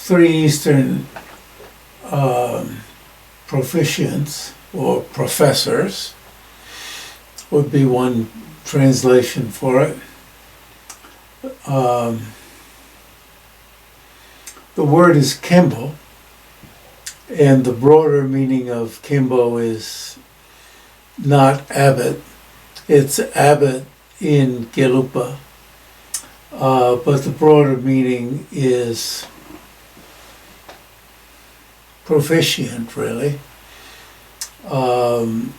three Eastern proficients or professors would be one translation for it. The word is Kembo, and the broader meaning of Kembo is not abbot. It's abbot in Gelugpa, but the broader meaning is proficient, really. And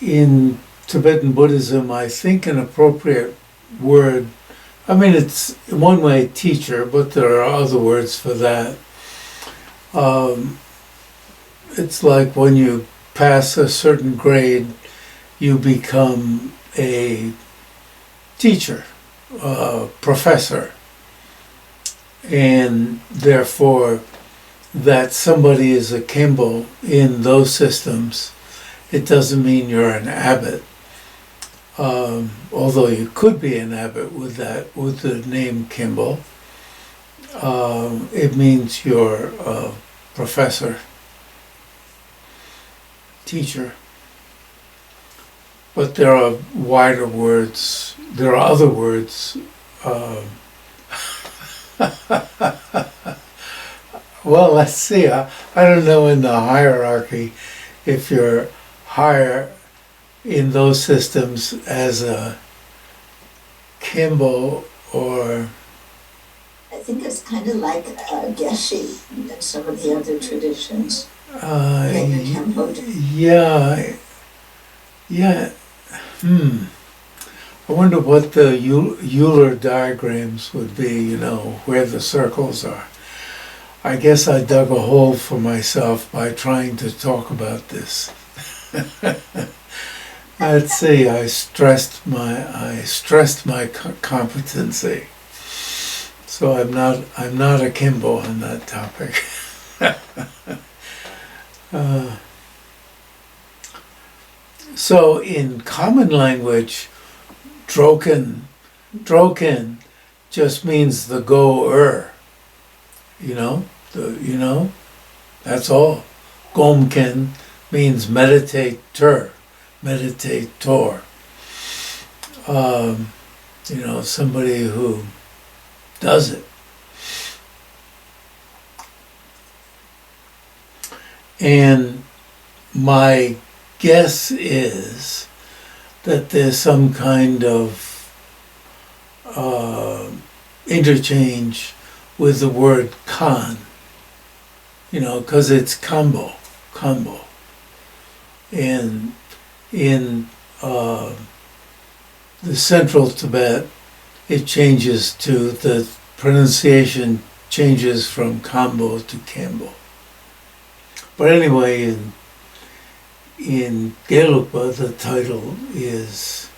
in Tibetan Buddhism, I think an appropriate word, I mean, it's in one way teacher, but there are other words for that. It's like when you pass a certain grade, you become a teacher, a professor. And therefore, that somebody is a Kembo in those systems, it doesn't mean you're an abbot. Although you could be an abbot with the name Kembo, it means you're a professor, teacher. But there are wider words. There are other words. Well, let's see. I don't know in the hierarchy if you're higher in those systems as a Kembo or... I think it's kind of like Geshe in some of the other traditions. Yeah. I wonder what the Euler diagrams would be, where the circles are. I guess I dug a hole for myself by trying to talk about this. Let's see, I stressed my competency. So I'm not a Kembo on that topic. So in common language, droken just means the goer. That's all. Gomken means meditator. Somebody who does it. And my guess is that there's some kind of interchange with the word Khan, because it's combo. And in the central Tibet, it changes to, the pronunciation changes from Kambo to Kembo. But anyway, in Gelugpa, the title is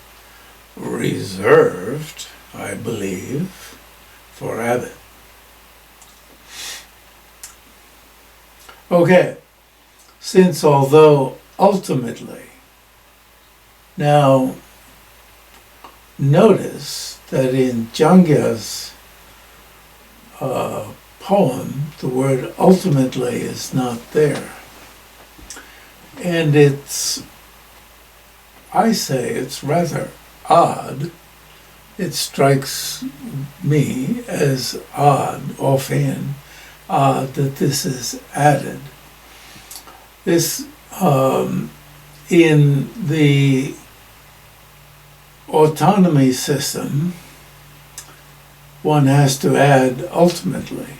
reserved, I believe, for abbot. Okay, since although ultimately, now notice that in Jang-kya's poem, the word ultimately is not there. And I say it's rather odd. It strikes me as offhand, odd that this is added. This, in the autonomy system, one has to add ultimately.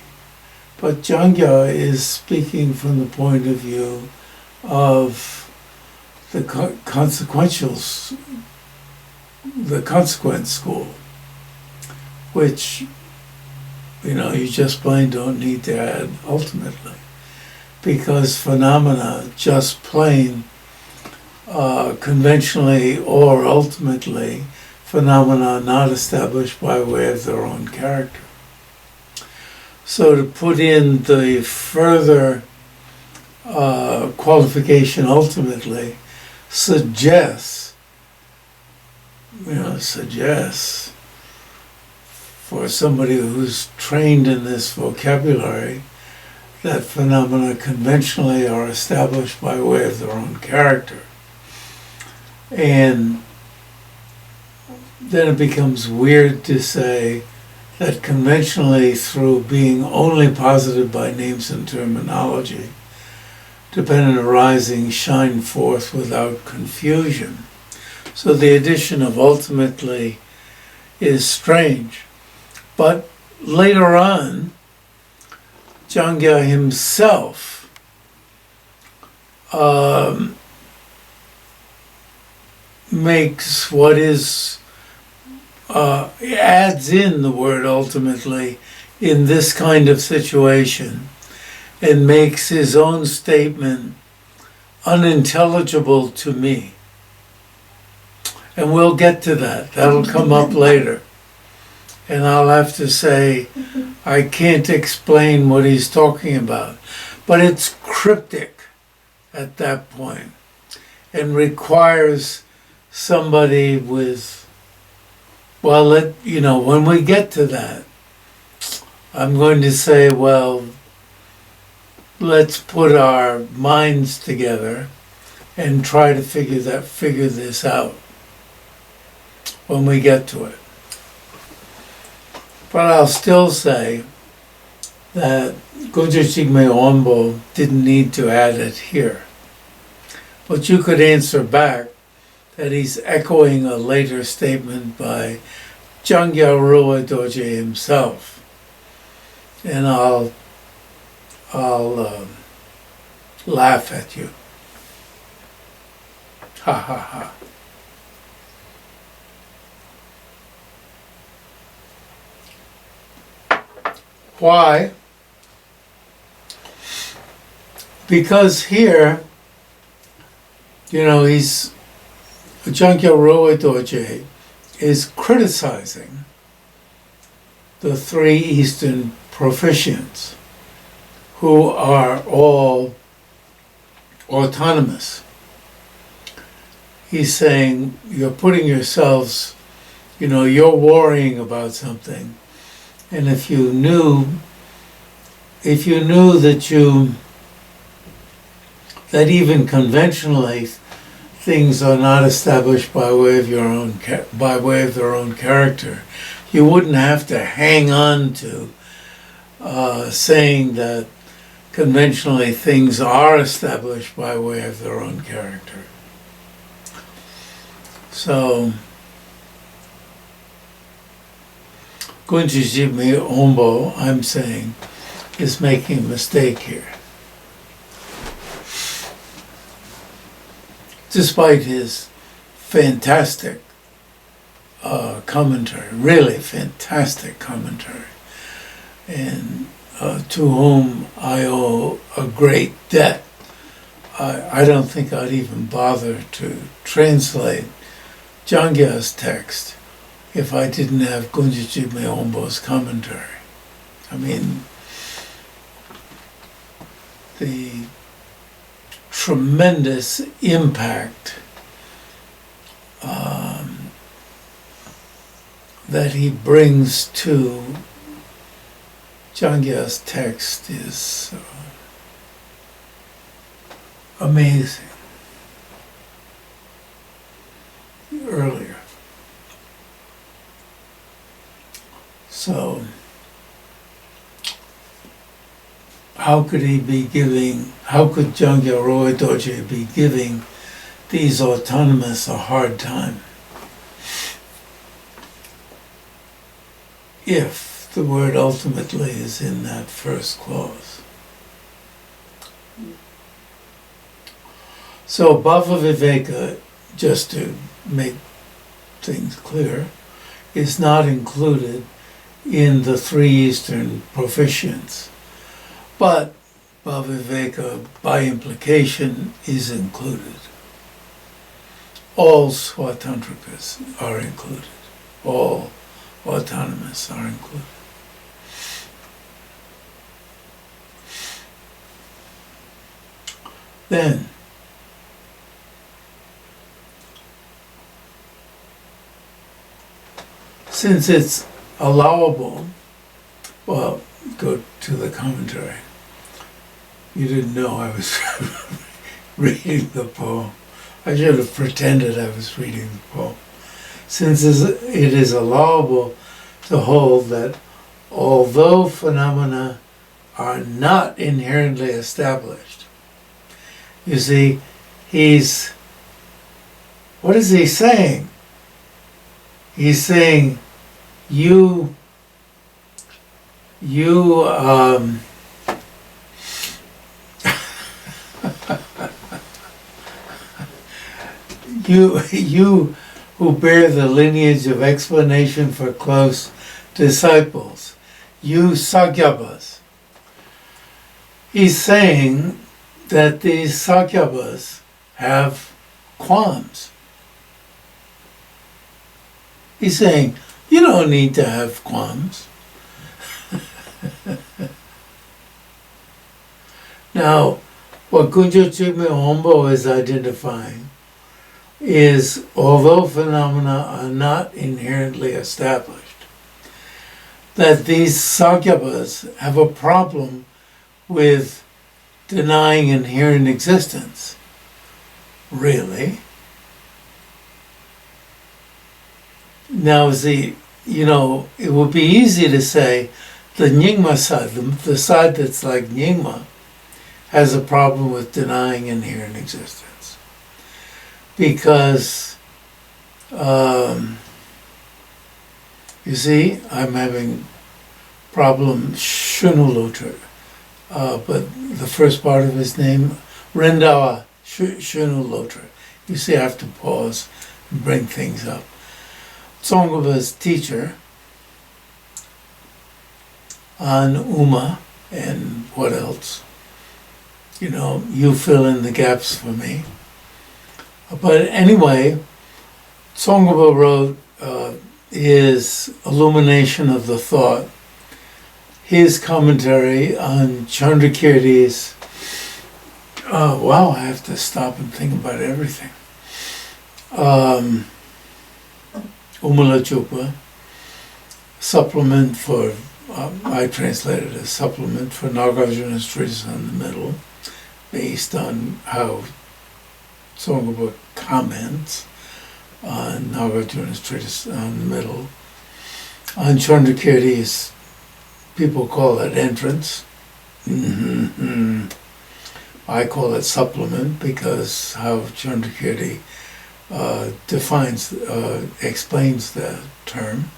But Jang-kya is speaking from the point of view of the consequence school, which, you just plain don't need to add ultimately, because phenomena just plain conventionally or ultimately phenomena not established by way of their own character. So to put in the further qualification ultimately suggests for somebody who's trained in this vocabulary, that phenomena conventionally are established by way of their own character. And then it becomes weird to say that conventionally, through being only posited by names and terminology, dependent arising shine forth without confusion. So the addition of ultimately is strange. But later on, Jang-kya himself makes what is, adds in the word ultimately in this kind of situation and makes his own statement unintelligible to me. And we'll get to that. That'll come up later. And I'll have to say, I can't explain what he's talking about. But it's cryptic at that point and requires somebody with, well, when we get to that, I'm going to say, well, let's put our minds together and try to figure this out when we get to it. But I'll still say that Kön-chog-jig-me-wang-po didn't need to add it here. But you could answer back that he's echoing a later statement by Jang-kya Röl-pay-dor-je himself. And I'll laugh at you. Ha ha ha. Why? Because here, he's Jang-kya Röl-pay-dor-je is criticizing the three Eastern proficients who are all autonomous. He's saying, you're putting yourselves, you're worrying about something. And if you knew that even conventionally things are not established by way of their own character, you wouldn't have to hang on to saying that conventionally things are established by way of their own character. So Kön-chog-jig-me-wang-po, I'm saying, is making a mistake here. Despite his fantastic commentary, really fantastic commentary, and to whom I owe a great debt. I don't think I'd even bother to translate Jang-kya's text if I didn't have Kön-chog-jig-me-wang-po's commentary. I mean, the tremendous impact that he brings to Jang-kya's text is amazing. Earlier. So, how could Jang-kya Röl-pay-dor-je be giving these autonomous a hard time if the word ultimately is in that first clause? So Bhava Viveka, just to make things clear, is not included in the three Eastern proficients. But Bhava Viveka, by implication, is included. All Swatantrikas are included. All autonomous are included. Then, since it's allowable, well, go to the commentary. You didn't know I was reading the poem. I should have pretended I was reading the poem. Since it is allowable to hold that although phenomena are not inherently established, you see, what is he saying? He's saying, you who bear the lineage of explanation for close disciples, you Sakyabhas. He's saying that these Sakyabhas have qualms. He's saying, you don't need to have qualms. Now, what Kön-chog-jig-me-wang-po is identifying is, although phenomena are not inherently established, that these Sakyabhas have a problem with denying inherent existence. Really? Now, it would be easy to say the Nying-ma side, the side that's like Nying-ma, has a problem with denying inherent existence. Because, you see, I'm having problem Shunulotra, but the first part of his name, Rendawa Shunulotra. You see, I have to pause and bring things up. Tsongkhapa's teacher, An Uma, and what else? You fill in the gaps for me. But anyway, Tsongkhapa wrote his illumination of the thought, his commentary on Chandrakirti's, wow, I have to stop and think about everything. Umala Chupa, supplement for, I translated as supplement for Nagarjuna's treatise on the middle, based on how Tsongkhapa comments on Nagarjuna's treatise on the middle. On Chandrakirti's, people call it entrance. I call it supplement because how Chandrakirti explains the term,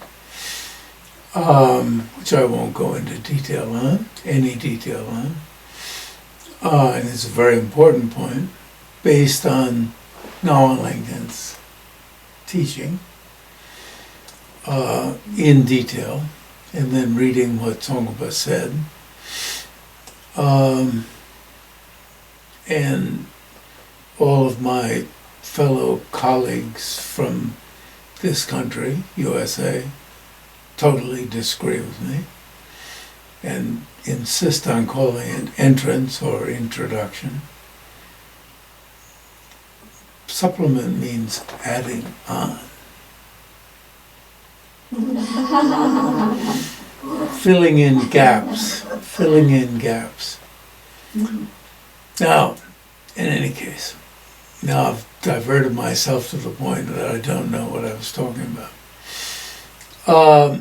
which I won't go into any detail on. And it's a very important point, based on Ngawang teaching in detail, and then reading what Tsongkhapa said. And all of my fellow colleagues from this country, USA, totally disagree with me and insist on calling it entrance or introduction. Supplement means adding on. Filling in gaps. Now, in any case, now I've diverted myself to the point that I don't know what I was talking about.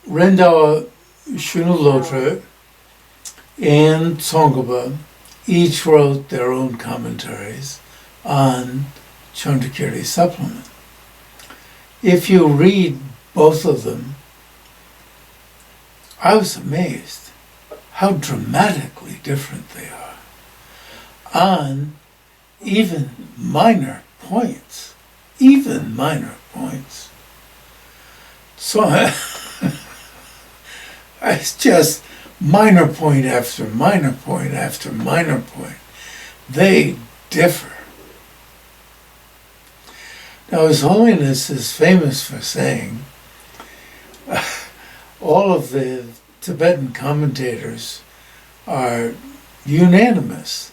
Rendawa Shunulotra and Tsongkhapa each wrote their own commentaries on Chandrakirti's supplement. If you read both of them, I was amazed how dramatically different they are on even minor points. So it's just minor point after minor point after minor point. They differ. Now, His Holiness is famous for saying all of the Tibetan commentators are unanimous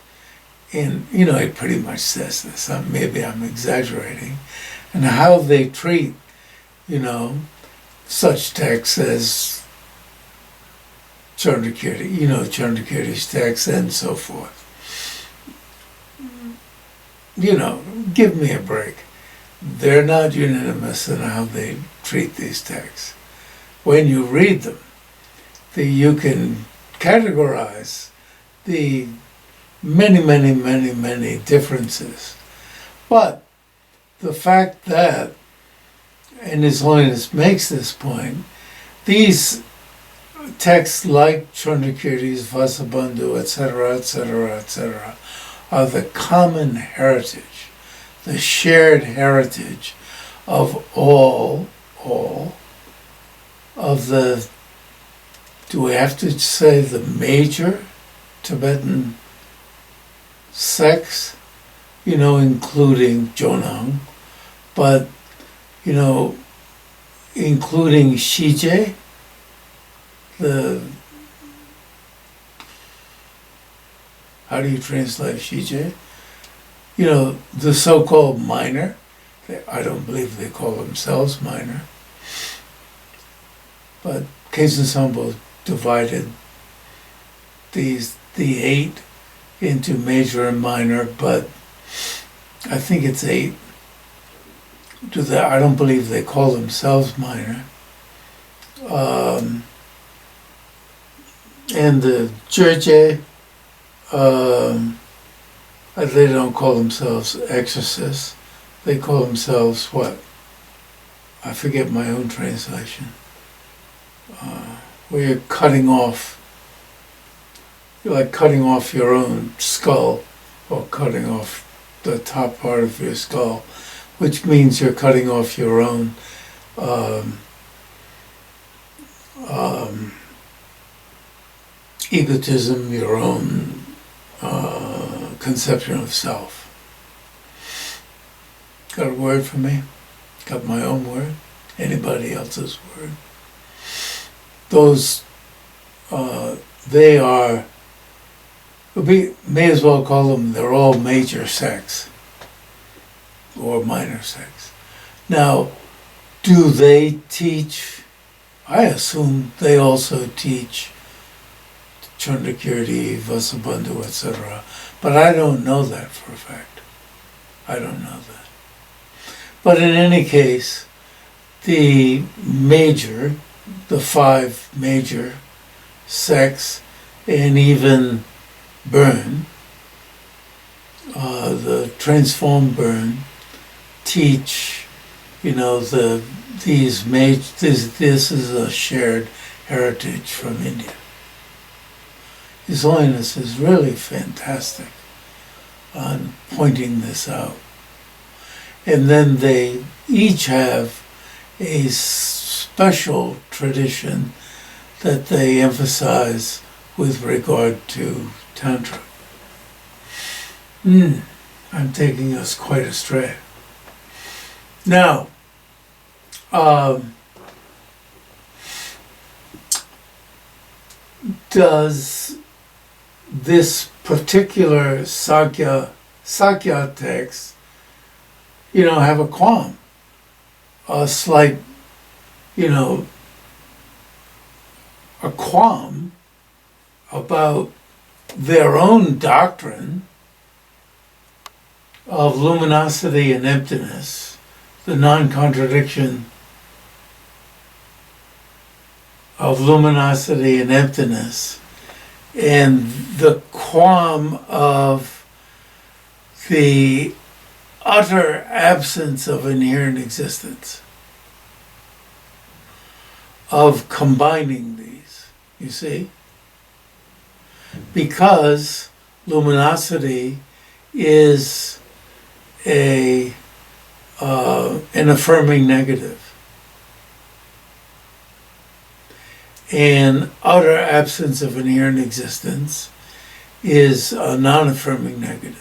in, he pretty much says this, maybe I'm exaggerating, and how they treat, such texts as Chandrakirti's text and so forth. Give me a break. They're not unanimous in how they treat these texts. When you read them, you can categorize the many, many, many, many differences. But the fact that, and His Holiness makes this point, these texts like Chandrakirti's, Vasubandhu, etc., etc., etc., are the common heritage, the shared heritage of all of the, do we have to say the major Tibetan sects, including Jonang, but, including Shije, how do you translate Shije? The so-called minor. I don't believe they call themselves minor. But Keizen Sambo divided the 8 into major and minor, but I think it's 8. I don't believe they call themselves minor. And the Jurje, they don't call themselves exorcists. They call themselves what? I forget my own translation. Where you're like cutting off your own skull, or cutting off the top part of your skull, which means you're cutting off your own egotism, your own conception of self. Got a word for me? Got my own word? Anybody else's word? Those, they are, we may as well call them, they're all major sects or minor sects. Now, do they teach? I assume they also teach Chandrakirti, Vasubandhu, etc. But I don't know that for a fact. I don't know that. But in any case, the 5 major sects, and even Burn, the transformed Burn, teach, this is a shared heritage from India. His Holiness is really fantastic on pointing this out. And then they each have a special tradition that they emphasize with regard to Tantra. I'm taking us quite astray. Now, does this particular Sakya text, have a qualm? A slight, a qualm about their own doctrine of luminosity and emptiness, the non-contradiction of luminosity and emptiness, and the qualm of the utter absence of inherent existence, of combining these, you see? Because luminosity is an affirming negative, and utter absence of inherent existence is a non-affirming negative.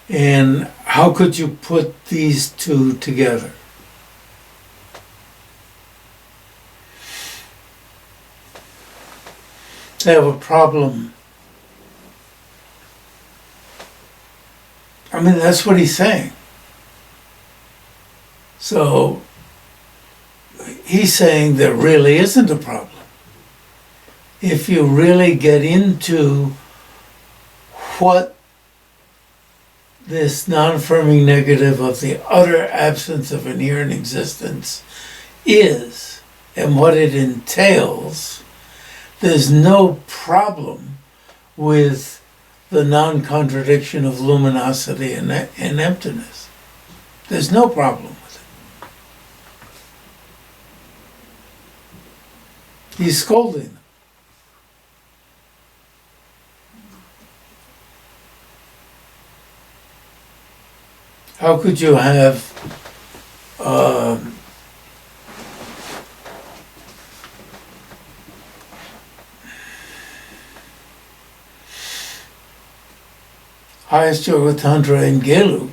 And how could you put these two together? They have a problem. I mean, that's what he's saying. So, he's saying there really isn't a problem. If you really get into what this non-affirming negative of the utter absence of inherent existence is and what it entails, there's no problem with the non-contradiction of luminosity and emptiness. There's no problem with it. He's scolding them. How could you have highest yoga tantra in Gelug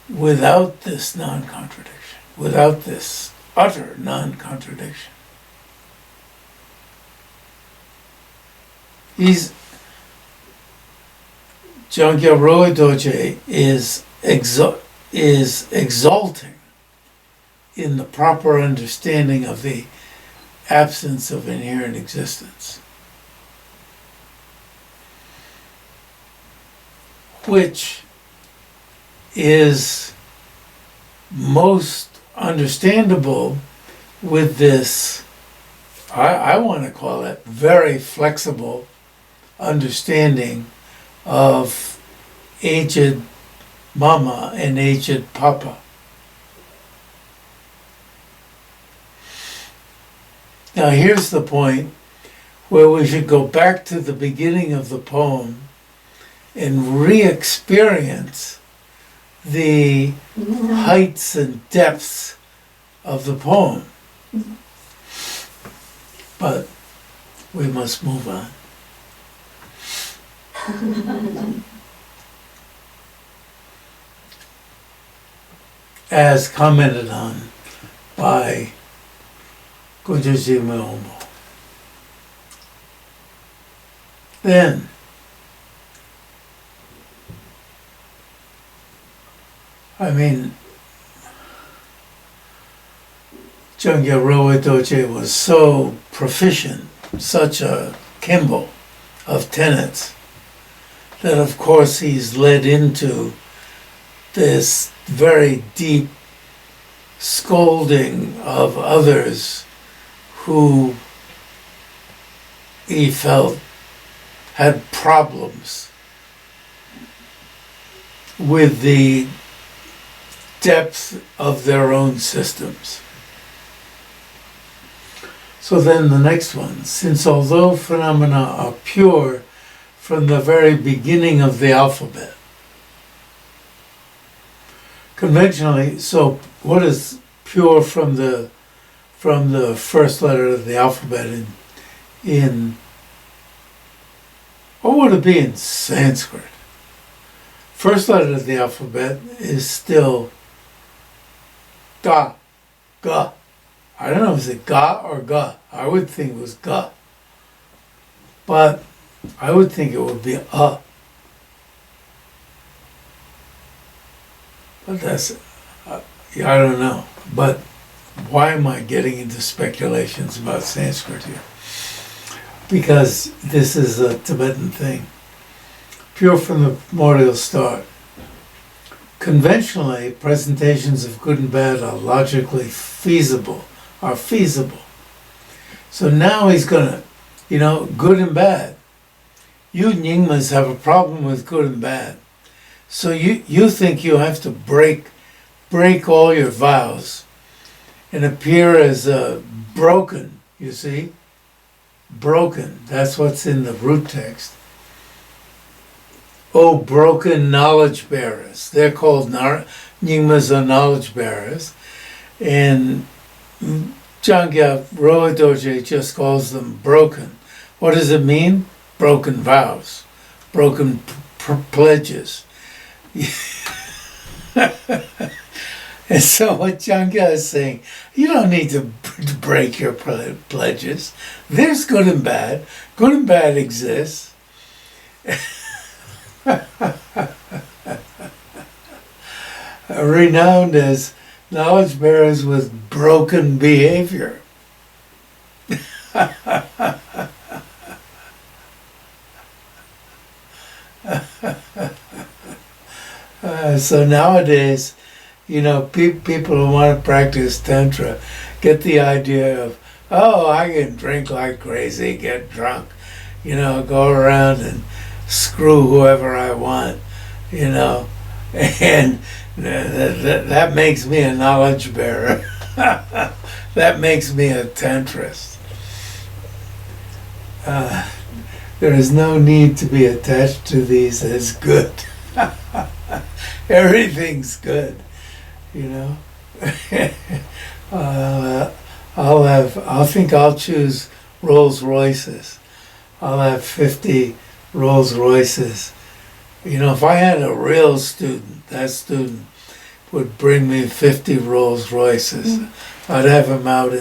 without this non-contradiction, without this utter non-contradiction? Jang-kya Röl-pay-dor-je is exalting in the proper understanding of the absence of inherent existence, which is most understandable with this, I want to call it, very flexible understanding of aged mama and aged papa. Now here's the point where we should go back to the beginning of the poem and re-experience the heights and depths of the poem. But we must move on. As commented on by Kön-chog-jig-me-wang-po. Then, Jang-kya Röl-pay-dor-je was so proficient, such a Kimbo of tenets, that of course he's led into this very deep scolding of others who he felt had problems with the depth of their own systems. So then the next one, since although phenomena are pure from the very beginning of the alphabet, conventionally, so what is pure from the first letter of the alphabet in what would it be in Sanskrit? First letter of the alphabet is still ga, ga. I don't know, is it ga or ga? I would think it was ga. But I would think it would be a. But that's, I don't know. But why am I getting into speculations about Sanskrit here? Because this is a Tibetan thing. Pure from the primordial start. Conventionally, presentations of good and bad are logically feasible. So now he's gonna, good and bad. You Nyingmas have a problem with good and bad. So you think you have to break all your vows and appear as broken, you see? Broken, that's what's in the root text. Oh, broken knowledge bearers. They're called Nyingmas are knowledge bearers. And Jang-kya Röl-pay-dor-je just calls them broken. What does it mean? Broken vows, broken pledges. And so what Jang-kya is saying, you don't need to break your pledges. There's good and bad. Good and bad exists. Renowned as knowledge bearers with broken behavior. So nowadays, people who want to practice Tantra get the idea of, oh, I can drink like crazy, get drunk, go around and screw whoever I want, and that makes me a knowledge bearer. That makes me a Tantrist. There is no need to be attached to these as good. Everything's good, I think I'll choose Rolls Royces. I'll have 50 Rolls Royces. If I had a real student, that student would bring me 50 Rolls Royces. I'd have them out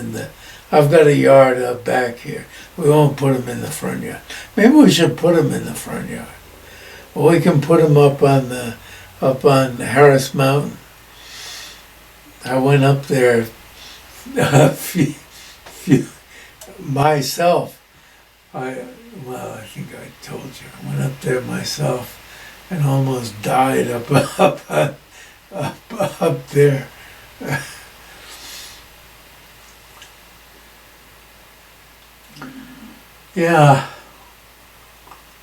I've got a yard up back here. We won't put them in the front yard. Maybe we should put them in the front yard. Or we can put them up on Harris Mountain. I went up there myself. I think I told you. I went up there myself and almost died up there. Yeah.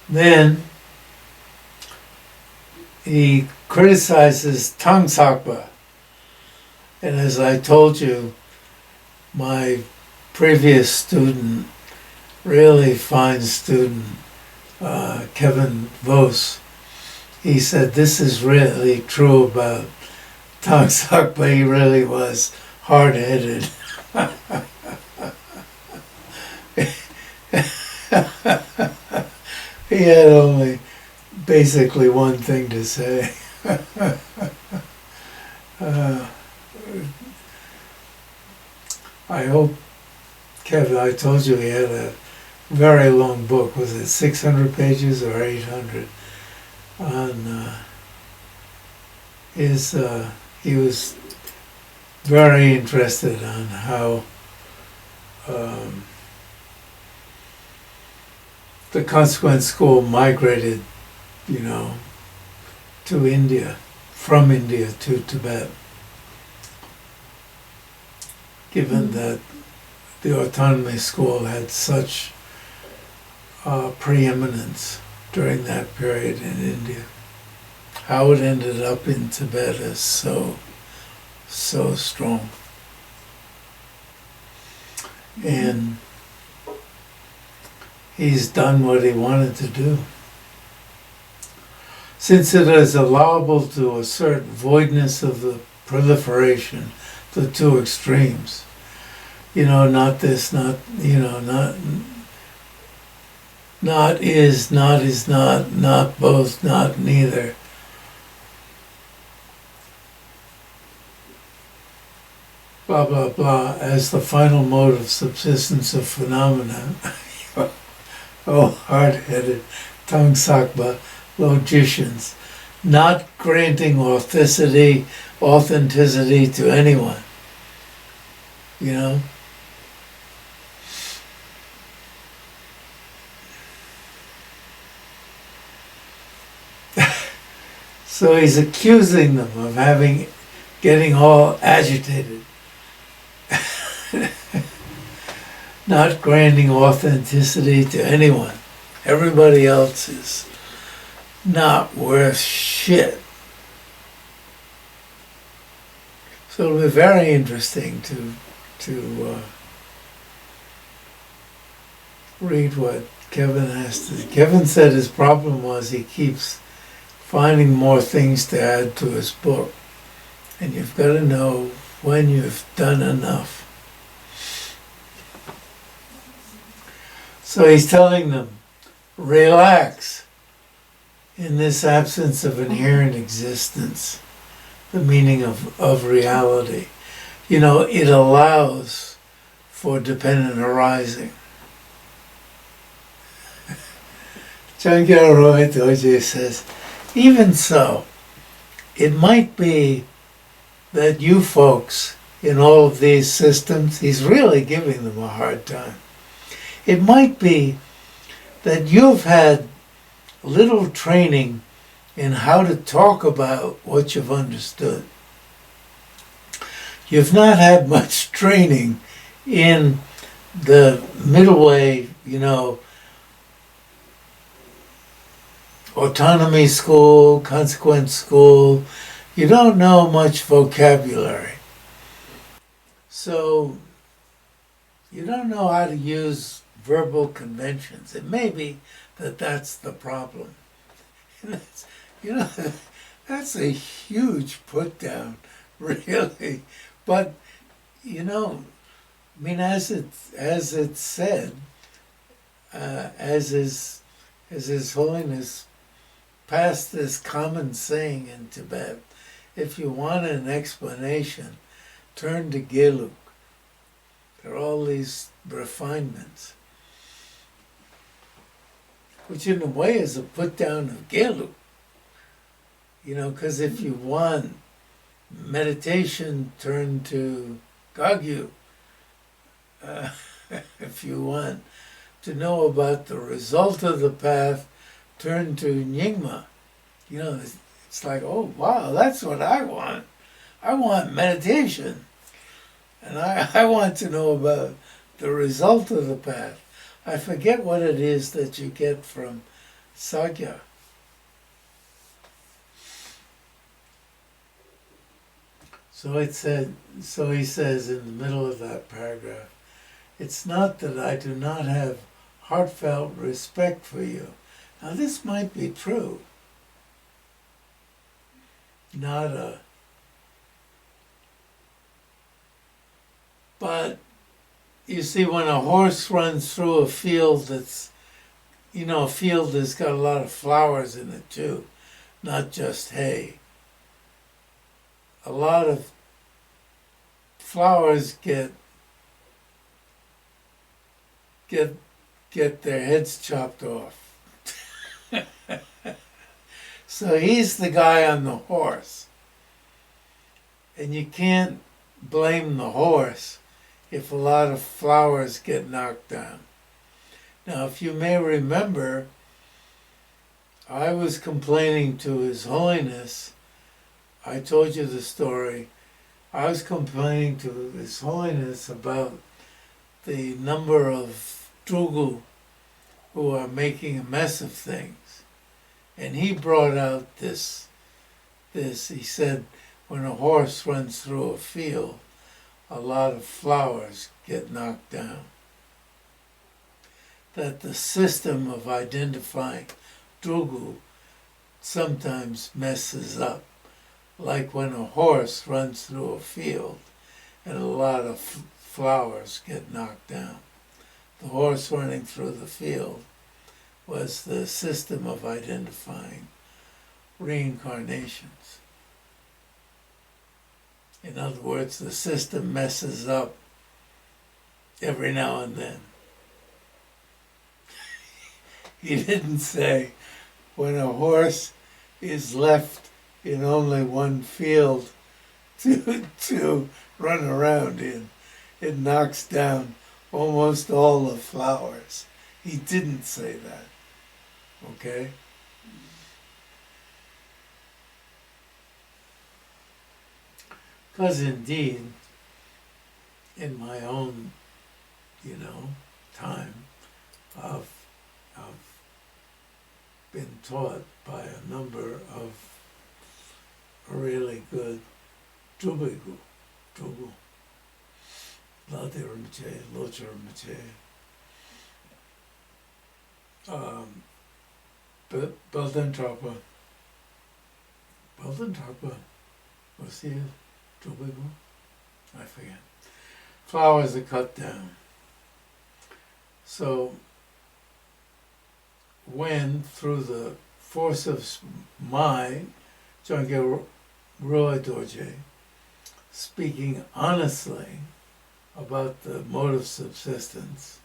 Then he criticizes Thang-sag-pa. And as I told you, my previous student, really fine student, Kevin Vos, he said this is really true about Thang-sag-pa. He really was hard-headed. He had only basically one thing to say. I hope, Kevin, I told you he had a very long book. Was it 600 pages or 800? On he was very interested on how the consequent school migrated, to India, from India to Tibet, given that the autonomy school had such preeminence during that period in India. How it ended up in Tibet is so strong. And he's done what he wanted to do. Since it is allowable to assert voidness of the proliferation, the two extremes, not this, not is, not both, not neither. Blah, blah, blah, as the final mode of subsistence of phenomena. Oh, hard-headed Thang-sag-pa logicians, not granting authenticity to anyone, So he's accusing them of getting all agitated. Not granting authenticity to anyone. Everybody else is not worth shit. So it'll be very interesting to read what Kevin has to. Kevin said his problem was he keeps finding more things to add to his book, and you've got to know when you've done enough. So he's telling them, relax in this absence of inherent existence, the meaning of reality. It allows for dependent arising. Jang-kya Röl-pay-dor-je says, even so, it might be that you folks in all of these systems, he's really giving them a hard time. It might be that you've had little training in how to talk about what you've understood. You've not had much training in the middle way, autonomy school, consequence school. You don't know much vocabulary. So you don't know how to use verbal conventions. It may be that that's the problem. That's, that's a huge put down, really. But, as it's said, as His Holiness passed this common saying in Tibet, if you want an explanation, turn to Geluk. There are all these refinements, which in a way is a put down of Geluk. Because if you want meditation, turn to Gagyu. If you want to know about the result of the path, turn to Nying-ma. It's like, oh, wow, that's what I want. I want meditation. And I want to know about the result of the path. I forget what it is that you get from Sagya. So he says in the middle of that paragraph, it's not that I do not have heartfelt respect for you. Now this might be true. But you see, when a horse runs through a field that's, a field that's got a lot of flowers in it too, not just hay. A lot of flowers get their heads chopped off. So he's the guy on the horse. And you can't blame the horse if a lot of flowers get knocked down. Now, if you may remember, I was complaining to His Holiness. I told you the story. I was complaining to His Holiness about the number of Drugu who are making a mess of things. And he brought out this. He said, when a horse runs through a field, a lot of flowers get knocked down. That the system of identifying Drugu sometimes messes up. Like when a horse runs through a field and a lot of flowers get knocked down. The horse running through the field was the system of identifying reincarnations. In other words, the system messes up every now and then. He didn't say when a horse is left in only one field to run around in, it knocks down almost all the flowers. He didn't say that. Okay? Because indeed, in my own, time, I've been taught by a number of really good Drugu, Lade Rinpoche, Locha Rinpoche, Belden Trapa, what's the Drugu? I forget. Flowers are cut down. So when, through the force of my Jang-kya Röl-pay-dor-je, speaking honestly about the mode of subsistence,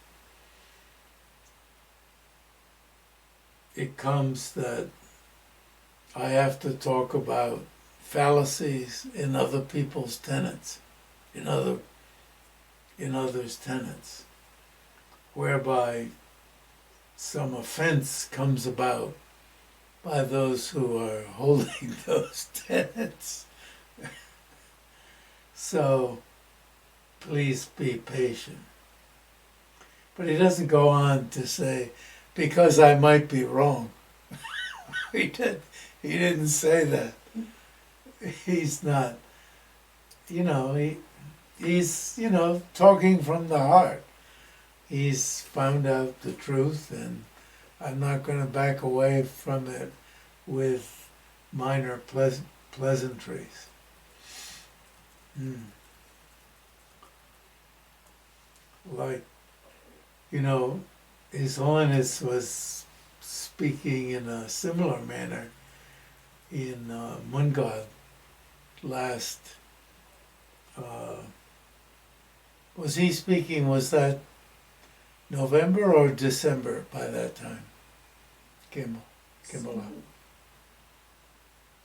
it comes that I have to talk about fallacies in other people's tenets, in others' tenets, whereby some offense comes about by those who are holding those tenets. So please be patient. But he doesn't go on to say, because I might be wrong. He didn't say that. He's not, he's talking from the heart. He's found out the truth, and I'm not going to back away from it with minor pleasantries. Like, His Holiness was speaking in a similar manner in Mungad last. Was he speaking? Was that November or December by that time? Kimball.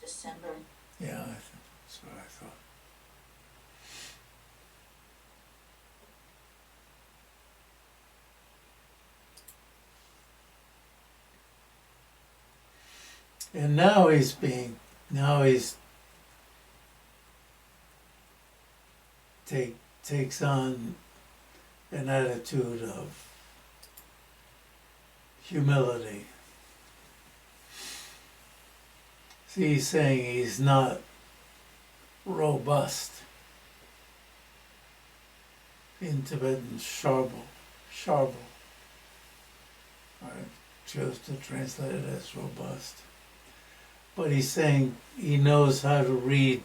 December. Yeah, that's what I thought. And now he's takes on an attitude of humility. See, he's saying he's not robust. In Tibetan, sharbal. I chose to translate it as robust. But he's saying he knows how to read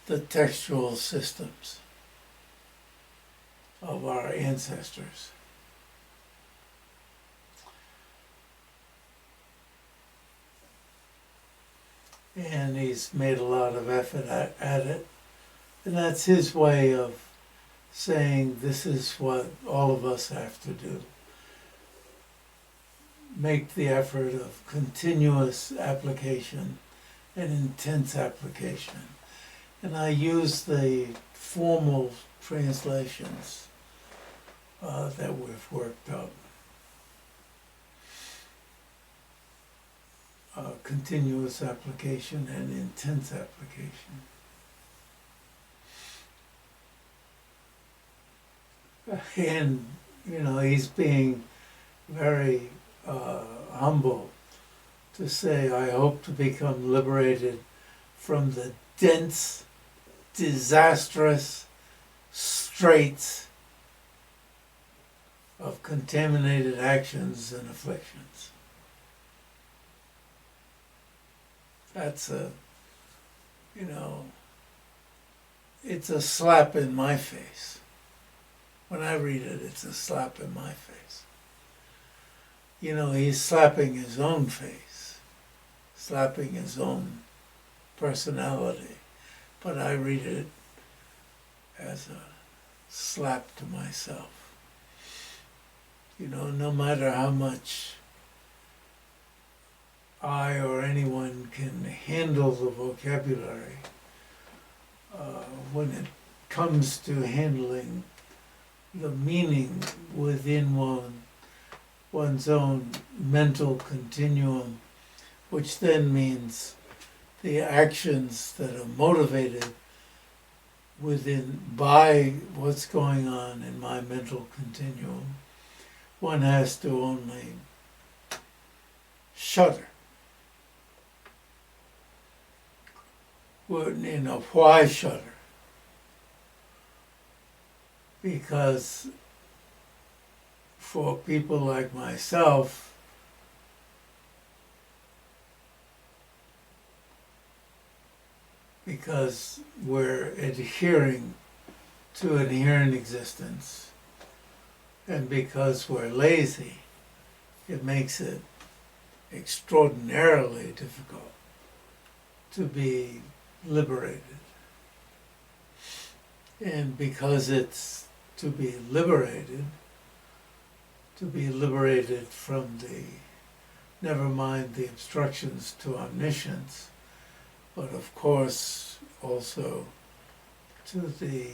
the textual systems of our ancestors. And he's made a lot of effort at it. And that's his way of saying this is what all of us have to do. Make the effort of continuous application and intense application. And I use the formal translations that we've worked up. Continuous application and intense application. And, he's being very humble to say, I hope to become liberated from the dense, disastrous straits of contaminated actions and afflictions. That's it's a slap in my face. When I read it, it's a slap in my face. He's slapping his own face, slapping his own personality. But I read it as a slap to myself. No matter how much I or anyone can handle the vocabulary, when it comes to handling the meaning within one's own mental continuum, which then means the actions that are motivated by what's going on in my mental continuum, one has to only shudder. Why shudder? Because for people like myself, because we're adhering to an inherent existence, and because we're lazy, it makes it extraordinarily difficult to be liberated. And because it's to be liberated from never mind the obstructions to omniscience, but of course also to the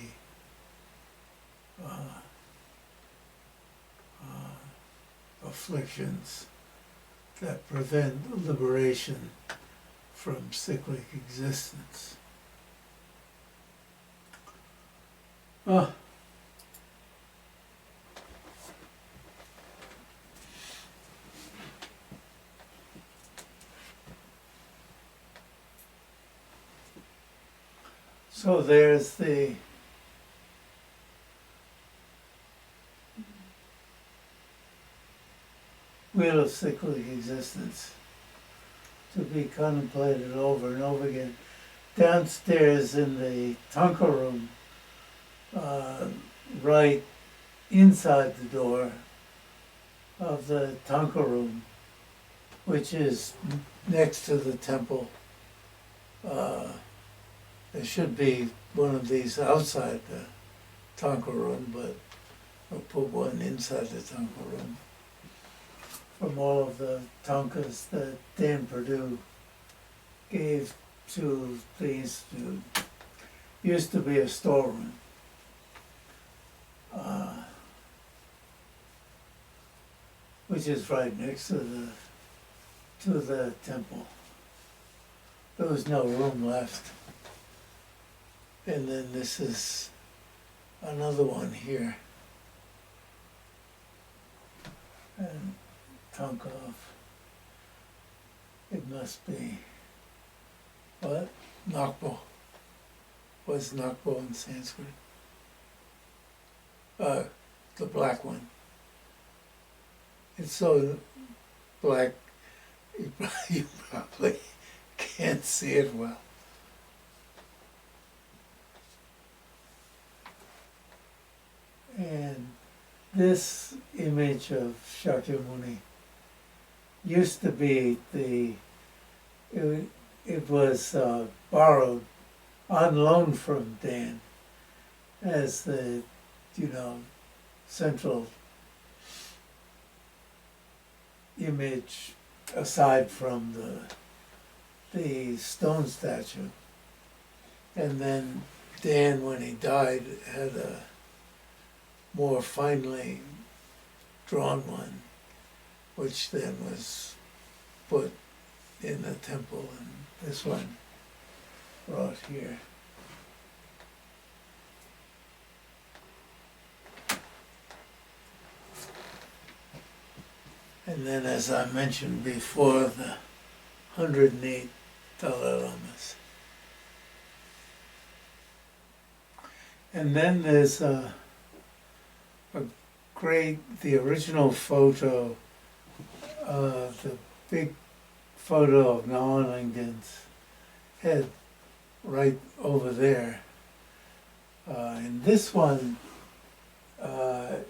afflictions that prevent liberation from cyclic existence. So there's the wheel of cyclic existence to be contemplated over and over again. Downstairs in the tanka room, right inside the door of the tanka room, which is next to the temple, there should be one of these outside the tanka room, but I'll put one inside the tanka room. From all of the tankas that Dan Perdue gave to the Institute. Used to be a storeroom. Which is right next to the temple. There was no room left. And then this is another one here. And Tankov. It must be, what? Nakpo. What's Nakpo in Sanskrit? The black one. It's so black, you probably can't see it well. And this image of Shakyamuni used to be it was borrowed on loan from Dan as the, central image aside from the stone statue. And then Dan, when he died, had a more finely drawn one, which then was put in the temple, and this one brought here. And then, as I mentioned before, the 108 Dalai Lamas. And then there's the original photo, the big photo of Nalingden's head right over there. And this one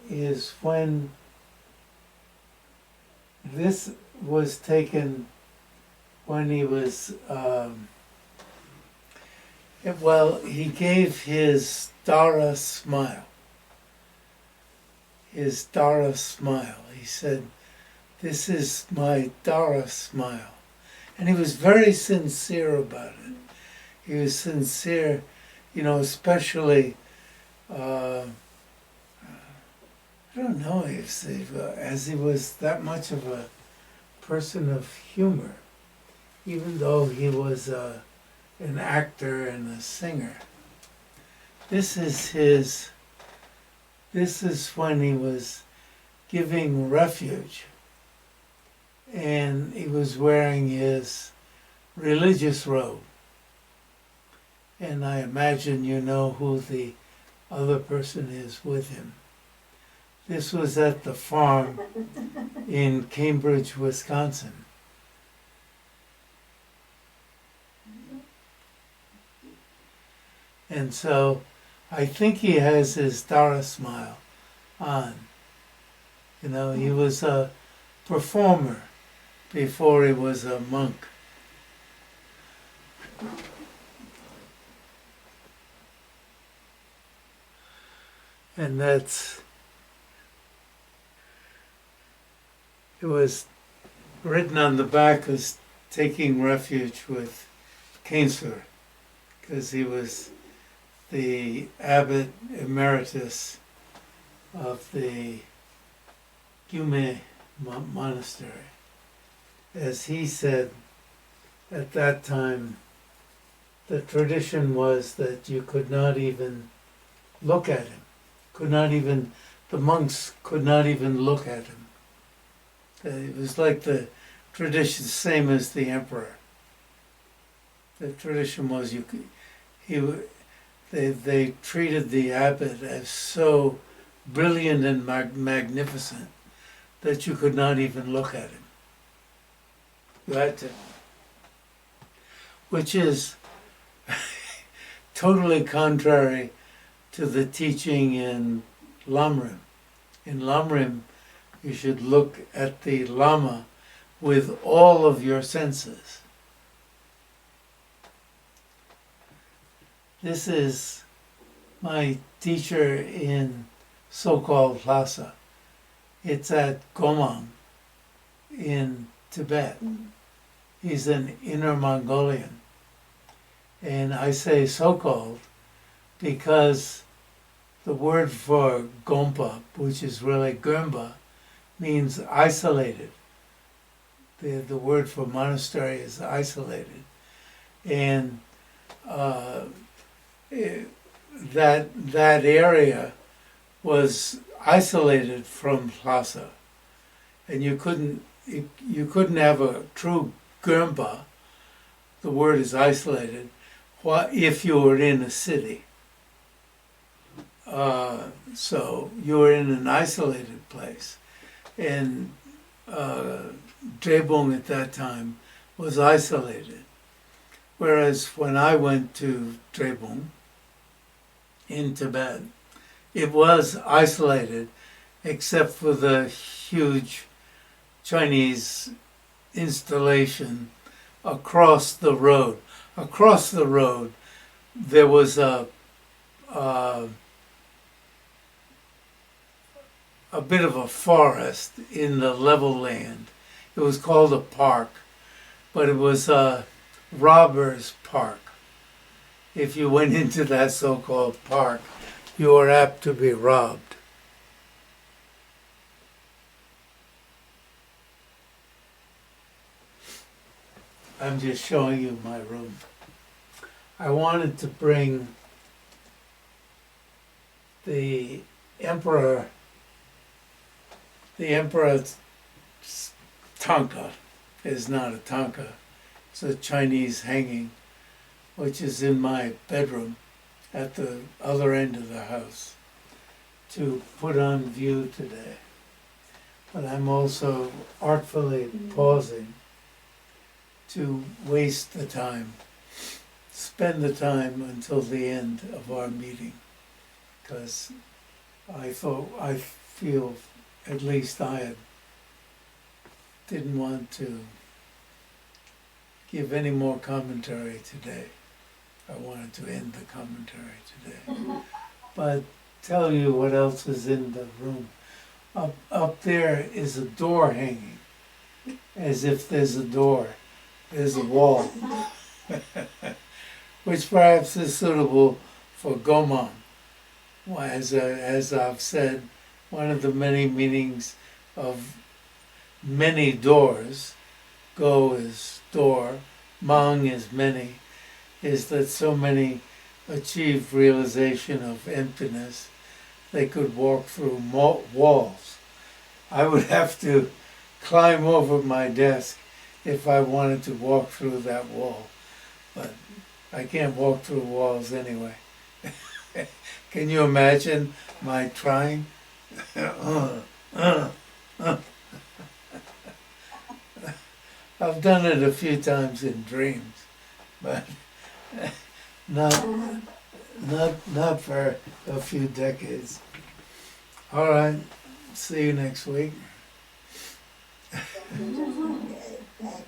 is when this was taken when he was, he gave his Dara smile. His Dara smile. He said, "This is my Dara smile." And he was very sincere about it. He was sincere, especially, I don't know if as he was that much of a person of humor, even though he was an actor and a singer. This is when he was giving refuge, and he was wearing his religious robe. And I imagine you know who the other person is with him. This was at the farm in Cambridge, Wisconsin. And so I think he has his Dara smile on. He was a performer before he was a monk. And it was written on the back as taking refuge with Kainsler, because he was the abbot emeritus of the Gyume monastery. As he said, at that time, the tradition was that you could not even look at him, the monks could not even look at him. It was like the tradition, same as the emperor. The tradition was they treated the abbot as so brilliant and magnificent that you could not even look at him. You had to, which is totally contrary to the teaching in Lamrim. In Lamrim, you should look at the Lama with all of your senses. This is my teacher in so-called Lhasa. It's at Gomang in Tibet. He's an Inner Mongolian. And I say so-called because the word for Gompa, which is really Gompa, means isolated. The word for monastery is isolated. And that area was isolated from Lhasa. And you couldn't have a true Gompa, the word is isolated, if you were in a city. So you were in an isolated place. And Drebung at that time was isolated. Whereas when I went to Drebung in Tibet, it was isolated except for the huge Chinese installation across the road. Across the road, there was a bit of a forest in the level land. It was called a park, but it was a robber's park. If you went into that so-called park, you were apt to be robbed. I'm just showing you my room. I wanted to bring the emperor's tanka is not a tanka. It's a Chinese hanging, which is in my bedroom at the other end of the house, to put on view today. But I'm also artfully pausing to waste the time, spend the time until the end of our meeting, because I feel, at least I didn't want to give any more commentary today. I wanted to end the commentary today. But tell you what else is in the room. Up there is a door hanging, as if there's a door. There's a wall, which perhaps is suitable for Gomang. As I've said, one of the many meanings of many doors, Go is door, Mang is many, is that so many achieve realization of emptiness, they could walk through walls. I would have to climb over my desk if I wanted to walk through that wall. But I can't walk through walls anyway. Can you imagine my trying? I've done it a few times in dreams, but not for a few decades. All right, see you next week. Okay, thanks.